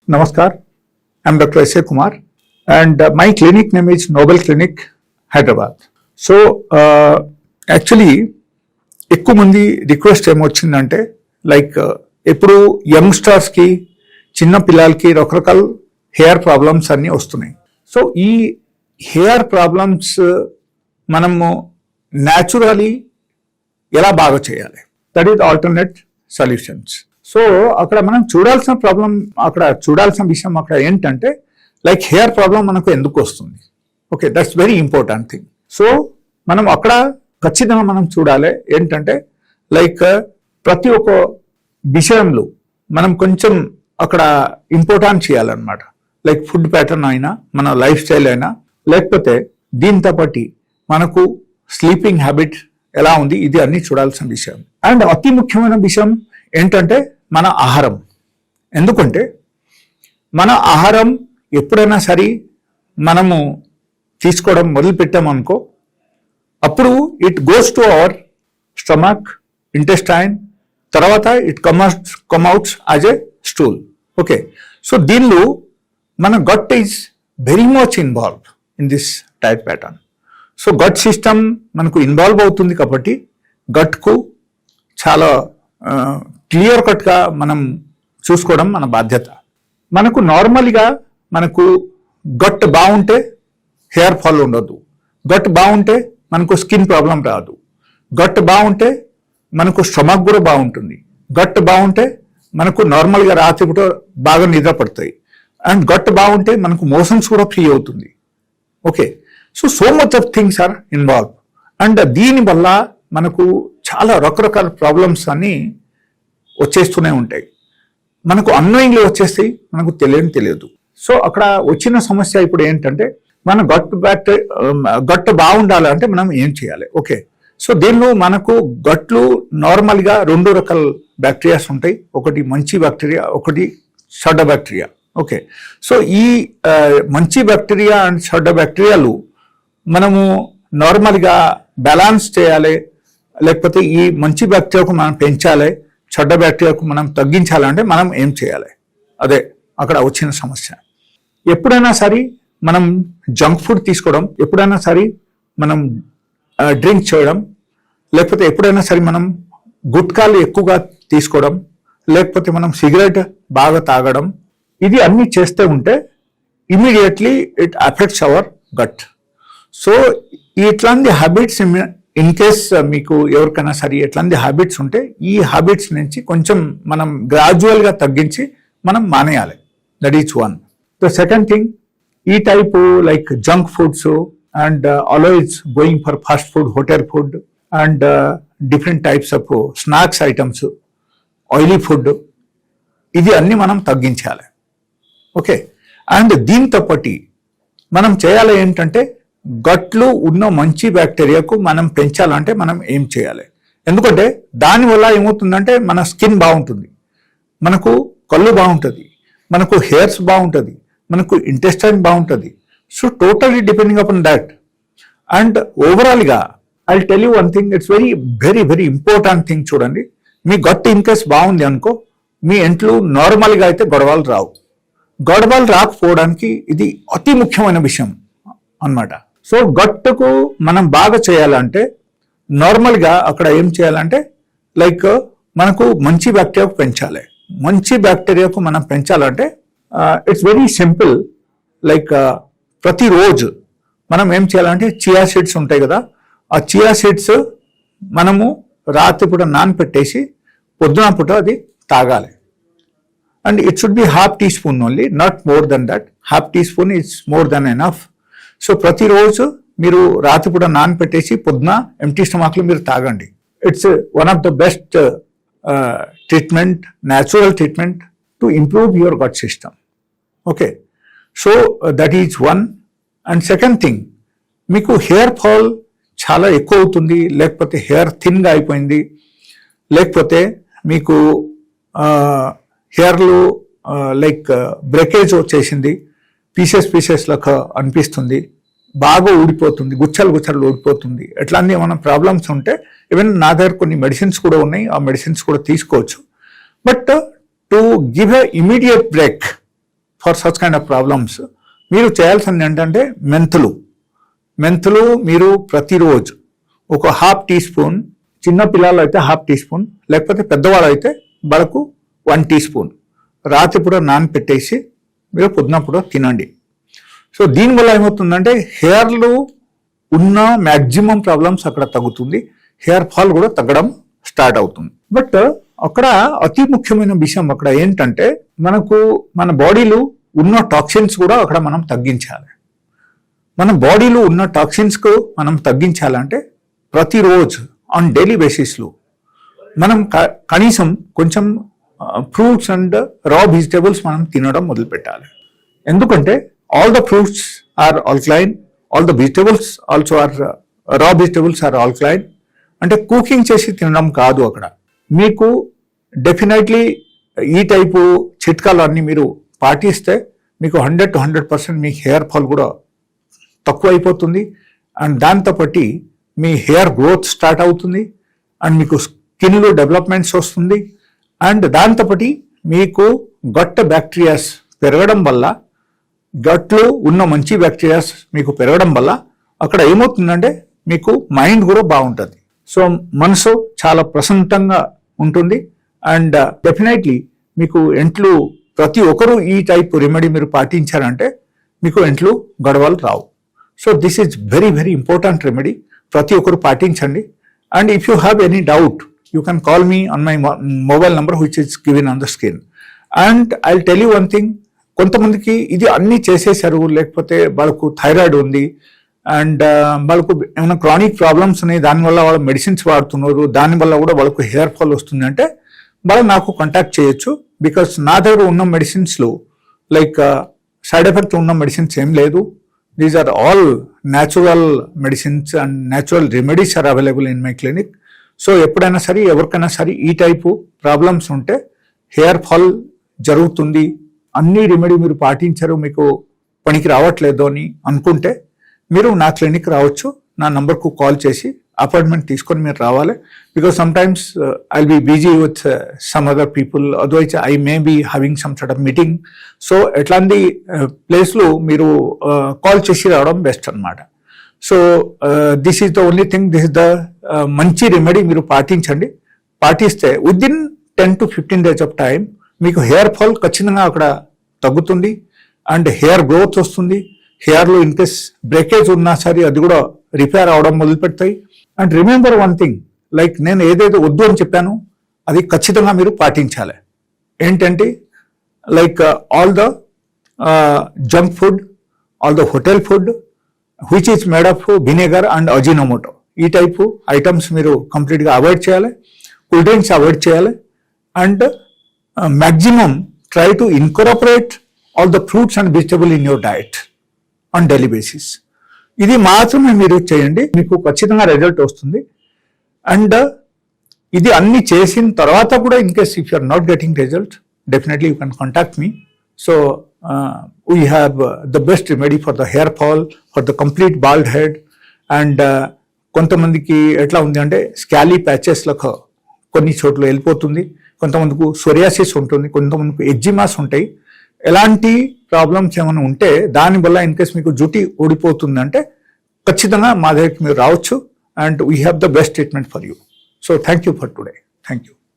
Namaskar, I'm Dr. S.A. Kumar and my clinic name is Nobel Clinic, Hyderabad. So, actually, ఎక్కువ మంది request ఏమొచ్చిందంటే like ఎప్పుడు యంగ్స్టర్స్కి చిన్న పిల్లలకి రకరకాల హెయిర్ ప్రాబ్లమ్స్ అన్నీ వస్తున్నాయి. సో ఈ హెయిర్ ప్రాబ్లమ్స్ మనము న్యాచురలీ ఎలా బాగా చేయాలి, that is alternate solutions. So అక్కడ మనం చూడాల్సిన విషయం అక్కడ ఏంటంటే లైక్ హెయిర్ ప్రాబ్లం మనకు ఎందుకు వస్తుంది. Okay, that's very important thing. So మనం అక్కడ ఖచ్చితంగా మనం చూడాలి ఏంటంటే లైక్ ప్రతి ఒక్క విషయంలో మనం కొంచెం అక్కడ ఇంపార్టెంట్ చేయాలన్నమాట. లైక్ ఫుడ్ ప్యాటర్న్ అయినా, మన లైఫ్ స్టైల్ అయినా, లేకపోతే దీంతో పాటు మనకు స్లీపింగ్ హ్యాబిట్ ఎలా ఉంది, ఇది అన్ని చూడాల్సిన విషయం. అండ్ అతి ముఖ్యమైన విషయం ఏంటంటే మన ఆహారం. ఎందుకంటే మన ఆహారం ఎప్పుడైనా సరే మనము తీసుకోవడం మొదలుపెట్టామనుకో, అప్పుడు it goes to our stomach, intestine, తర్వాత it comes out as a stool. Okay, so దీనిలో మన gut is very much involve in this type pattern. So gut system మనకు ఇన్వాల్వ్ అవుతుంది కాబట్టి గట్కు చాలా క్లియర్ కట్గా మనం చూసుకోవడం మన బాధ్యత. మనకు నార్మల్గా మనకు గట్ బాగుంటే హెయిర్ ఫాల్ ఉండదు, గట్ బాగుంటే మనకు స్కిన్ ప్రాబ్లం రాదు, గట్ బాగుంటే మనకు స్టమక్ కూడా బాగుంటుంది, గట్ బాగుంటే మనకు నార్మల్గా రాత్రిపూట బాగా నిద్ర పడతాయి, అండ్ గట్ బాగుంటే మనకు మోషన్స్ కూడా ఫ్రీ అవుతుంది. Okay, so much of things are involve. And దీనివల్ల మనకు చాలా రకరకాల ప్రాబ్లమ్స్ అన్నీ వచ్చేస్తూనే ఉంటాయి. మనకు అన్నోయింగ్లీ వచ్చేస్తాయి, మనకు తెలియదు. సో అక్కడ వచ్చిన సమస్య ఇప్పుడు ఏంటంటే మన గట్ బాగుండాలంటే మనం ఏం చేయాలి. ఓకే, సో దీనిలో మనకు గట్లు నార్మల్గా 2 రకాల బ్యాక్టీరియాస్ ఉంటాయి. ఒకటి మంచి బ్యాక్టీరియా, ఒకటి చెడ్డ బ్యాక్టీరియా. ఓకే, సో ఈ మంచి బ్యాక్టీరియా అండ్ చెడ్డ బ్యాక్టీరియాలు మనము నార్మల్గా బ్యాలెన్స్ చేయాలి, లేకపోతే ఈ మంచి బ్యాక్టీరియాకు మనం పెంచాలి, చెడ్డ బ్యాక్టీరియాకు మనం తగ్గించాలంటే మనం ఏం చేయాలి, అదే అక్కడ వచ్చిన సమస్య. ఎప్పుడైనా సరే మనం జంక్ ఫుడ్ తీసుకోవడం, ఎప్పుడైనా సరే మనం డ్రింక్ చేయడం, లేకపోతే ఎప్పుడైనా సరే మనం గుట్కాలు ఎక్కువగా తీసుకోవడం, లేకపోతే మనం సిగరెట్ బాగా తాగడం, ఇది అన్ని చేస్తూ ఉంటే immediately it affects our gut. So ఇట్లాంటి హ్యాబిట్స్ ఇన్ కేస్ మీకు ఎవరికైనా సరే ఎట్లాంటి హ్యాబిట్స్ ఉంటే ఈ హ్యాబిట్స్ నుంచి కొంచెం మనం గ్రాడ్యువల్గా తగ్గించి మనం మానేయాలి. That is one. The second thing, ఈ type like junk foods and always going for fast food, hotel food and different types of snacks items, oily food, ఇది అన్ని మనం తగ్గించాలి. ఓకే, అండ్ దీంతో పాటు మనం చేయాలి ఏంటంటే గట్లు ఉన్న మంచి బ్యాక్టీరియాకు మనం పెంచాలంటే మనం ఏం చేయాలి. ఎందుకంటే దానివల్ల ఏమవుతుందంటే మన స్కిన్ బాగుంటుంది, మనకు కళ్ళు బాగుంటుంది, మనకు హెయిర్స్ బాగుంటుంది, మనకు ఇంటెస్టైన్ బాగుంటుంది. So totally depending upon that. And ఓవరాల్గా I tell you one thing, it's very very very important thing. చూడండి, మీ గట్ ఇన్ కేస్ బాగుంది అనుకో, మీ ఇంట్లో నార్మల్గా అయితే గొడవలు రావు. గొడవలు రాకపోవడానికి ఇది అతి ముఖ్యమైన విషయం అన్నమాట. సో గట్టుకు మనం బాగా చేయాలంటే నార్మల్గా అక్కడ ఏం చేయాలంటే లైక్ మనకు మంచి బ్యాక్టీరియాకు పెంచాలి. మంచి బ్యాక్టీరియాకు మనం పెంచాలంటే ఇట్స్ వెరీ సింపుల్. లైక్ ప్రతిరోజు మనం ఏం చేయాలంటే చియా సీడ్స్ ఉంటాయి కదా, ఆ చియా సీడ్స్ మనము రాత్రిపూట నానపెట్టేసి పొద్దున పూట అది తాగాలి. And it should be ½ teaspoon only, not more than that. ½ teaspoon it's more than enough. So ప్రతిరోజు మీరు రాత్రిపూట నానపెట్టేసి పొద్దున ఎంటీ స్టమక్లో మీరు తాగండి. It's one of the best treatment, natural treatment to improve your gut system. Okay, so that is one. And second thing, మీకు hair fall చాలా ఎక్కువ అవుతుంది, లేకపోతే హెయిర్ థిన్గా అయిపోయింది, లేకపోతే మీకు హెయిర్లో లైక్ బ్రేకేజ్ వచ్చేసింది, పీసెస్ లాగా అనిపిస్తుంది, బాగా ఊడిపోతుంది, గుచ్చలు ఊడిపోతుంది, ఎట్లాంటి ఏమైనా ప్రాబ్లమ్స్ ఉంటే ఈవెన్ నా దగ్గర కొన్ని మెడిసిన్స్ కూడా ఉన్నాయి, ఆ మెడిసిన్స్ కూడా తీసుకోవచ్చు. But to give a immediate break for such kind of problems మీరు చేయాల్సింది ఏంటంటే మెంతులు మీరు ప్రతిరోజు ఒక ½ టీ స్పూన్, చిన్న పిల్లలు అయితే ½ టీ స్పూన్, లేకపోతే పెద్దవాళ్ళు అయితే వాళ్ళకు 1 టీ స్పూన్ రాత్రి పూట నానపెట్టేసి మీరు పొద్దునప్పుడు తినండి. సో దీనివల్ల ఏమవుతుందంటే హెయిర్లో ఉన్న మ్యాక్సిమం ప్రాబ్లమ్స్ అక్కడ తగ్గుతుంది, హెయిర్ ఫాల్ కూడా తగ్గడం స్టార్ట్ అవుతుంది. బట్ అక్కడ అతి ముఖ్యమైన విషయం అక్కడ ఏంటంటే మనకు మన బాడీలో ఉన్న టాక్సిన్స్ కూడా అక్కడ మనం తగ్గించాలి. మన బాడీలో ఉన్న టాక్సిన్స్కు మనం తగ్గించాలంటే ప్రతిరోజు ఆన్ డైలీ బేసిస్లో మనం కనీసం కొంచెం ఫ్రూట్స్ అండ్ రా వెజిటేబుల్స్ మనం తినడం మొదలు పెట్టాలి. ఎందుకంటే all the fruits are alkaline, all the vegetables also are raw vegetables are alkaline. అంటే కుకింగ్ చేసి తినడం కాదు, అక్కడ మీకు డెఫినెట్లీ ఈ టైపు చిట్కాలన్నీ మీరు పాటిస్తే మీకు 100 to 100% మీ హెయిర్ ఫాల్ కూడా తక్కువ అయిపోతుంది. అండ్ దాంతోపాటు మీ హెయిర్ గ్రోత్ స్టార్ట్ అవుతుంది అండ్ మీకు స్కిన్లో డెవలప్మెంట్స్ వస్తుంది. అండ్ దాంతోపాటు మీకు గట్ బ్యాక్టీరియాస్ పెరగడం వల్ల, గట్లో ఉన్న మంచి బ్యాక్టీరియాస్ మీకు పెరగడం వల్ల అక్కడ ఏమవుతుందంటే మీకు మైండ్ కూడా బాగుంటుంది. సో మనసు చాలా ప్రశాంతంగా ఉంటుంది. అండ్ డెఫినెట్లీ మీకు ఎంట్లు ప్రతి ఒక్కరూ ఈ టైప్ రెమెడీ మీరు పాటించారంటే మీకు ఎంట్లు గొడవలు రావు. So this is very very important remedy, ప్రతి ఒక్కరు పాటించండి. And if you have any doubt you can call me on my mobile number which is given on the screen. And I will tell you one thing, కొంతమందికి ఇది అన్నీ చేసేసారు, లేకపోతే వాళ్ళకు thyroid ఉంది అండ్ వాళ్ళకు ఏమైనా క్రానిక్ ప్రాబ్లమ్స్ ఉన్నాయి, దానివల్ల వాళ్ళు మెడిసిన్స్ వాడుతున్నారు, దానివల్ల కూడా వాళ్ళకు హెయిర్ ఫాల్ వస్తుంది అంటే వాళ్ళు నాకు కాంటాక్ట్ చేయొచ్చు. బికాస్ నా దగ్గర ఉన్న మెడిసిన్స్లో లైక్ సైడ్ ఎఫెక్ట్ ఉన్న మెడిసిన్స్ ఏం లేదు. These are all natural medicines and natural remedies are available in my clinic. So ఎప్పుడైనా సరే ఎవరికైనా సరే ఈ టైపు ప్రాబ్లమ్స్ ఉంటే, హెయిర్ ఫాల్ జరుగుతుంది, అన్ని రెమెడీ మీరు పాటించారు, మీకు పనికి రావట్లేదు అని అనుకుంటే మీరు నా క్లినిక్ రావచ్చు. నా నంబర్కు కాల్ చేసి అపాయింట్మెంట్ తీసుకొని మీరు రావాలి. Because sometimes I will be busy with some other people, otherwise I may be having some sort of meeting. So ఎట్లాంటి ప్లేస్లో మీరు కాల్ చేసి రావడం బెస్ట్ అనమాట. So this is the only thing, this is the మంచి remedy మీరు పాటించండి. పాటిస్తే within 10 to 15 days of time మీకు హెయిర్ ఫాల్ ఖచ్చితంగా అక్కడ తగ్గుతుంది అండ్ హెయిర్ గ్రోత్ వస్తుంది. హెయిర్లో ఇన్ కేస్ బ్రేకేజ్ ఉన్నా సరే అది కూడా రిపేర్ అవడం మొదలు పెడతాయి. And remember one thing, like నేను ఏదైతే వద్దు అని చెప్పాను అది ఖచ్చితంగా మీరు పాటించాలి. ఏంటంటే like all the junk food, all the hotel food which is made of vinegar and Ajinomoto, ఈ టైపు ఐటమ్స్ మీరు కంప్లీట్గా అవాయిడ్ చేయాలి. కూల్ డ్రింక్స్ అవాయిడ్ చేయాలి. And maximum try to incorporate all the fruits and vegetable in your diet on daily basis. ఇది మాత్రమే మీరు చేయండి, మీకు ఖచ్చితంగా రిజల్ట్ వస్తుంది. అండ్ ఇది అన్ని చేసిన తర్వాత కూడా in case if you are not getting result, definitely you can contact me. So we have the best remedy for the hair fall, for the complete bald head. And కొంతమందికి ఎట్లా ఉంది అంటే స్కాలీ ప్యాచెస్లకు కొన్ని చోట్ల వెళ్ళిపోతుంది, కొంతమందికి సోరియాసిస్ ఉంటుంది, కొంతమందికి ఎగ్జిమాస్ ఉంటాయి. ఎలాంటి ప్రాబ్లమ్స్ ఏమైనా ఉంటే దానివల్ల ఇన్ కేస్ మీకు జుట్టు ఊడిపోతుందంటే ఖచ్చితంగా మా దగ్గరికి మీరు రావచ్చు. And we have the best treatment for you. So thank you for today. Thank you.